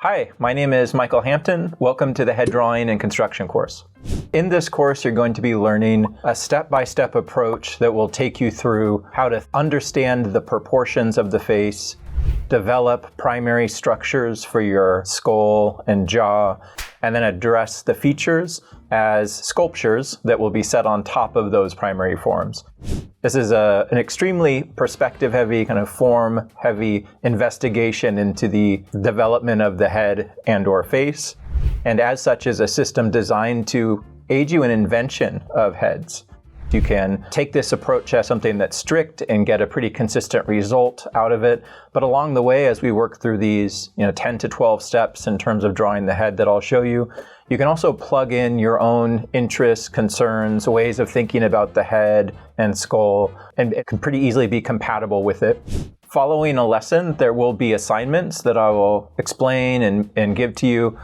Hi, my name is Michael Hampton. Welcome to the Head Drawing and Construction course. In this course, you're going to be learning a step-by-step approach that will take you through how to understand the proportions of the face, develop primary structures for your skull and jaw, and then address the features as sculptures that will be set on top of those primary forms. This is an extremely perspective-heavy, kind of form-heavy investigation into the development of the head and/or face, and as such is a system designed to aid you in invention of heads. You can take this approach as something that's strict and get a pretty consistent result out of it. But along the way, as we work through these 10 to 12 steps in terms of drawing the head that I'll show you, you can also plug in your own interests, concerns, ways of thinking about the head and skull, and it can pretty easily be compatible with it. Following a lesson, there will be assignments that I will explain and give to you.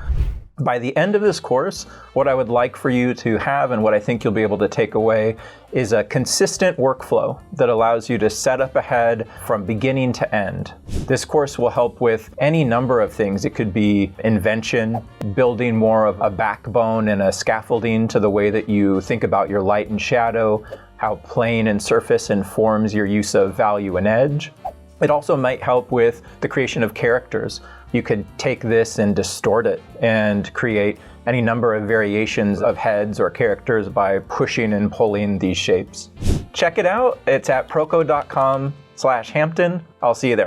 By the end of this course, what I would like for you to have and what I think you'll be able to take away is a consistent workflow that allows you to set up a head from beginning to end. This course will help with any number of things. It could be invention, building more of a backbone and a scaffolding to the way that you think about your light and shadow, how plane and surface informs your use of value and edge. It also might help with the creation of characters. You could take this and distort it and create any number of variations of heads or characters by pushing and pulling these shapes. Check it out. It's at proko.com/Hampton. I'll see you there.